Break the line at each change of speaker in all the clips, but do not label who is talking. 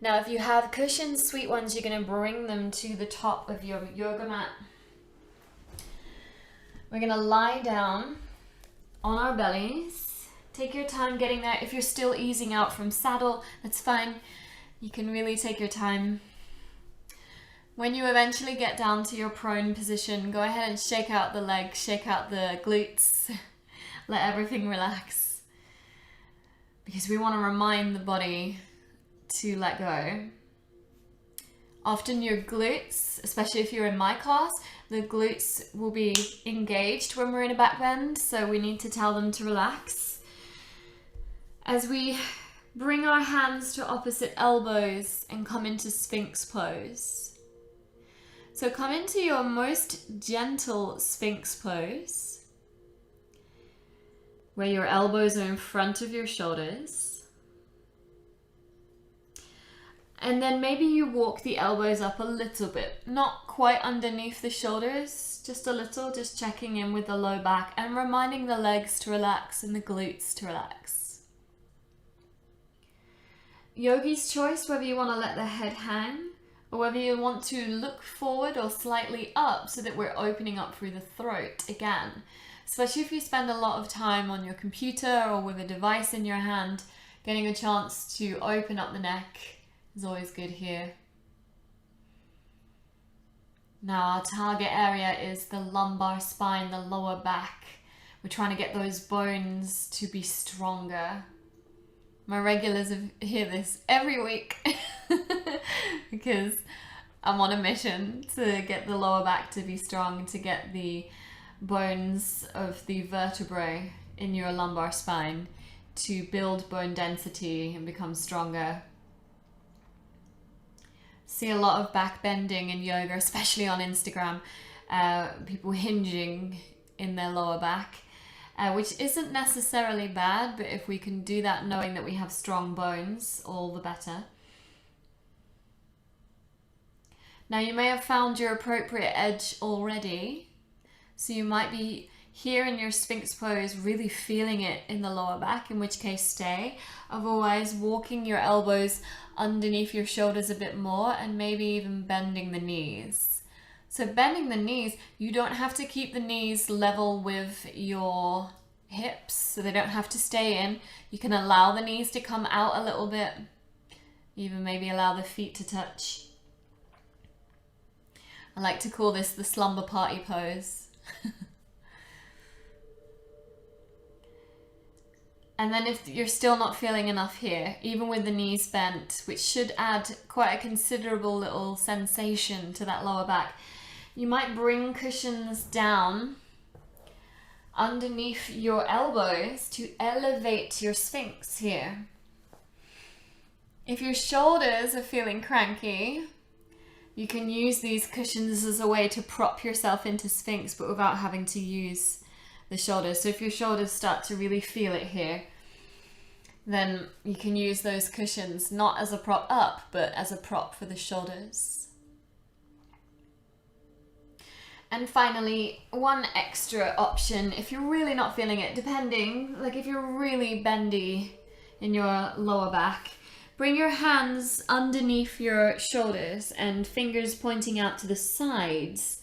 Now, if you have cushions, sweet ones, you're going to bring them to the top of your yoga mat. We're going to lie down on our bellies. Take your time getting there. If you're still easing out from saddle, that's fine. You can really take your time. When you eventually get down to your prone position, go ahead and shake out the legs, shake out the glutes, let everything relax. Because we want to remind the body to let go. Often your glutes, especially if you're in my class, the glutes will be engaged when we're in a back bend, so we need to tell them to relax. As we bring our hands to opposite elbows and come into Sphinx pose. So come into your most gentle Sphinx pose, where your elbows are in front of your shoulders. And then maybe you walk the elbows up a little bit, not quite underneath the shoulders, just a little, just checking in with the low back and reminding the legs to relax and the glutes to relax. Yogi's choice, whether you want to let the head hang or whether you want to look forward or slightly up so that we're opening up through the throat again. Especially if you spend a lot of time on your computer or with a device in your hand, getting a chance to open up the neck is always good here. Now our target area is the lumbar spine, the lower back. We're trying to get those bones to be stronger. My regulars hear this every week because I'm on a mission to get the lower back to be strong, to get the bones of the vertebrae in your lumbar spine to build bone density and become stronger. See a lot of back bending in yoga, especially on Instagram, people hinging in their lower back. Which isn't necessarily bad, but if we can do that knowing that we have strong bones, all the better. Now you may have found your appropriate edge already, so you might be here in your Sphinx pose really feeling it in the lower back, in which case stay. Otherwise, walking your elbows underneath your shoulders a bit more and maybe even bending the knees. So bending the knees, you don't have to keep the knees level with your hips, so they don't have to stay in. You can allow the knees to come out a little bit, even maybe allow the feet to touch. I like to call this the slumber party pose. And then if you're still not feeling enough here, even with the knees bent, which should add quite a considerable little sensation to that lower back, you might bring cushions down underneath your elbows to elevate your Sphinx here. If your shoulders are feeling cranky, you can use these cushions as a way to prop yourself into Sphinx, but without having to use the shoulders. So if your shoulders start to really feel it here, then you can use those cushions not as a prop up, but as a prop for the shoulders. And finally, one extra option, if you're really not feeling it, depending, like if you're really bendy in your lower back, bring your hands underneath your shoulders and fingers pointing out to the sides,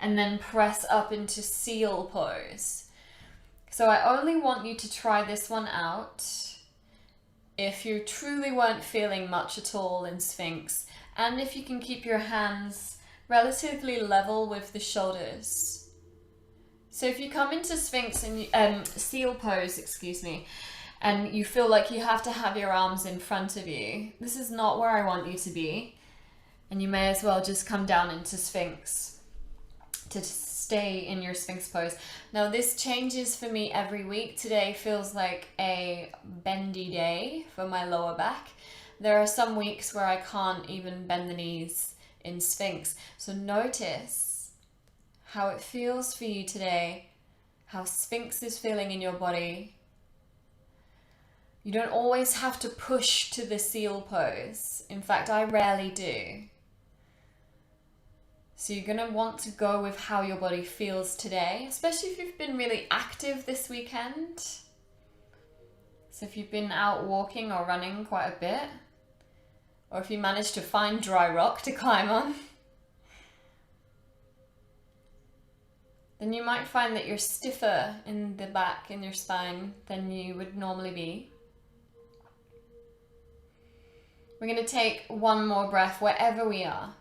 and then press up into seal pose. So I only want you to try this one out if you truly weren't feeling much at all in Sphinx, and if you can keep your hands relatively level with the shoulders. So if you come into Sphinx and seal pose, and you feel like you have to have your arms in front of you, this is not where I want you to be, and you may as well just come down into Sphinx to stay in your Sphinx pose. Now this changes for me every week. Today feels like a bendy day for my lower back. There are some weeks where I can't even bend the knees in Sphinx. So notice how it feels for you today, how Sphinx is feeling in your body. You don't always have to push to the seal pose. In fact, I rarely do. So you're going to want to go with how your body feels today, especially if you've been really active this weekend. So if you've been out walking or running quite a bit, or if you manage to find dry rock to climb on, then you might find that you're stiffer in the back, in your spine, than you would normally be. We're going to take one more breath wherever we are.